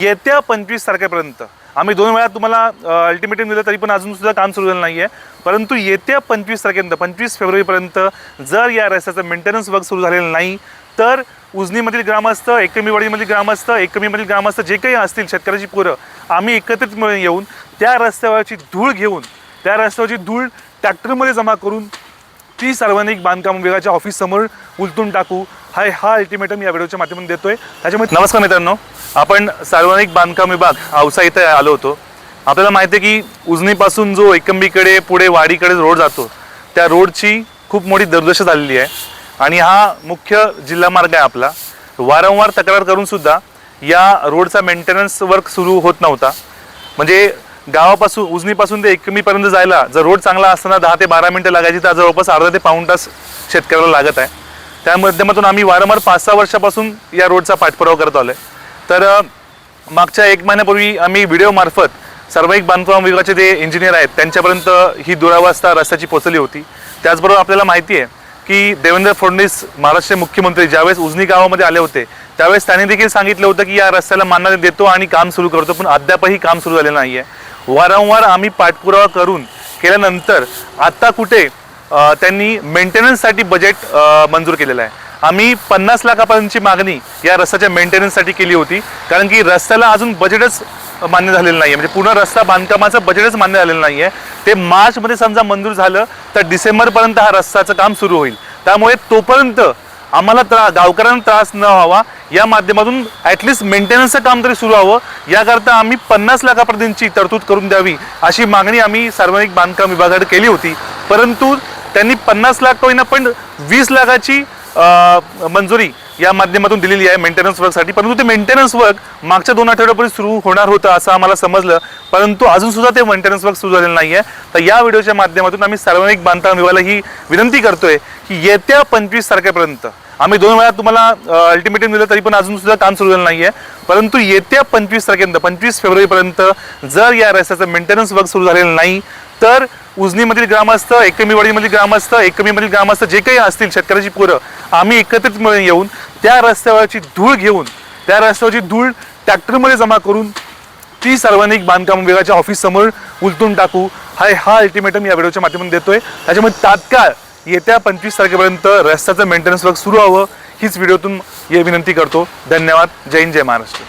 येत्या 25 तारखेपर्यंत आम्ही 2 वेळा तुम्हाला अल्टिमेटम दिलं तरी पण अजून सुद्धा काम सुरू झालं नाही आहे. परंतु येत्या 25 तारखेपर्यंत 25 फेब्रुवारीपर्यंत जर या रस्त्याचं मेंटेनन्स वर्क सुरू झालेलं नाही तर उजनीमधील ग्रामस्थ, एकमीवाडीमधील ग्रामस्थ, एकमीमधील ग्रामस्थ जे काही असतील शेतकऱ्याची पोरं आम्ही एकत्रित मिळून येऊन त्या रस्त्यावरची धूळ घेऊन त्या रस्त्यावरची धूळ ट्रॅक्टरमध्ये जमा करून ती सार्वजनिक बांधकाम विभागाच्या ऑफिससमोर उलटून टाकू हा अल्टिमेटम या व्हिडिओच्या माध्यमातून देतोय. त्याच्यामुळे नमस्कार मित्रांनो, आपण सार्वजनिक बांधकाम विभाग औसा इथे आलो होतो. आपल्याला माहिती आहे की उजनीपासून जो एकंबीकडे पुढे वाडीकडे रोड जातो त्या रोडची खूप मोठी दुर्दशा झालेली आहे आणि हा मुख्य जिल्हा मार्ग आहे आपला. वारंवार तक्रार करून सुद्धा या रोडचा मेंटेनन्स वर्क सुरू होत नव्हता. म्हणजे गावापासून उजनीपासून ते एकमीपर्यंत जायला जर रोड चांगला असताना 10 ते 12 मिनिटं लागायची तर जवळपास अर्धा ते पाऊण तास शेतकऱ्याला लागत आहे. त्या माध्यमातून आम्ही वारंवार 5-6 वर्षापासून या रोडचा पाठपुरावा करत आलो आहे. तर मागच्या 1 महिन्यापूर्वी आम्ही व्हिडिओमार्फत सार्वजनिक बांधकाम विभागाचे जे इंजिनियर आहेत त्यांच्यापर्यंत ही दुरावस्था रस्त्याची पोहोचली होती. त्याचबरोबर आपल्याला माहिती आहे की देवेंद्र फडणवीस महाराष्ट्र मुख्यमंत्री ज्यावेळेस उजनी गावामध्ये आले होते त्यावेळेस त्यांनी देखील सांगितलं होतं की या रस्त्याला मान्यता देतो आणि काम सुरू करतो, पण अद्यापही काम सुरू झालेलं नाही आहे. वारंवार आम्ही पाठपुरावा करून केल्यानंतर आता कुठे त्यांनी मेंटेनन्ससाठी बजेट मंजूर केलेलं आहे. आम्ही 50 लाखापर्यंतची मागणी या रस्त्याच्या मेंटेनन्ससाठी केली होती, कारण की रस्त्याला अजून बजेटच मान्य झालेलं नाही आहे. म्हणजे पूर्ण रस्ता बांधकामाचं बजेटच मान्य झालेलं नाही आहे. ते मार्चमध्ये समजा मंजूर झालं तर डिसेंबरपर्यंत हा रस्त्याचं काम सुरू होईल. त्यामुळे तोपर्यंत आम्हाला गावकऱ्यांना त्रास न व्हावा या माध्यमातून ॲटलिस्ट मेंटेनन्सचं काम तरी सुरू व्हावं याकरता आम्ही 50 लाखापर्यंतची तरतूद करून द्यावी अशी मागणी आम्ही सार्वजनिक बांधकाम विभागाकडे केली होती. परंतु त्यांनी 50 लाख होईना पण 20 लाखाची मंजुरी या माध्यमातून दिलेली आहे मेंटेनन्स वर्कसाठी. परंतु ते मेंटेनन्स वर्क मागच्या 2 आठवड्यापूर्वी सुरू होणार होतं असं आम्हाला समजलं, परंतु अजून सुद्धा ते मेंटेनन्स वर्क सुरू झालेलं नाही आहे. तर या व्हिडिओच्या माध्यमातून आम्ही सार्वजनिक बांधकाम विभागाला ही विनंती करतोय की येत्या 25 तारखेपर्यंत आम्ही 2 वेळा तुम्हाला अल्टिमेटम दिलं तरी पण अजून सुद्धा काम सुरू झालं नाही आहे. परंतु येत्या 25 तारखेपर्यंत 25 फेब्रुवारीपर्यंत जर या रस्त्याचं मेंटेनन्स वर्क सुरू झालेलं नाही तर उजनीमधील ग्रामस्थ, एकमीवाडीमधील ग्रामस्थ, एकमीमधील ग्रामस्थ जे काही असतील शेतकऱ्याची पोरं आम्ही एकत्रित मिळून येऊन त्या रस्त्यावरची धूळ घेऊन त्या रस्त्यावरची धूळ ट्रॅक्टरमध्ये जमा करून ती सार्वजनिक बांधकाम विभागाच्या ऑफिससमोर उलटून टाकू हा अल्टिमेटम या व्हिडिओच्या माध्यमातून देतोय. त्याच्यामुळे तात्काळ येत्या 25 तारखेपर्यंत रस्त्याचं मेंटेनन्स वर्क सुरू व्हावं हीच व्हिडिओतून विनंती करतो. धन्यवाद. जय हिंद, जय महाराष्ट्र.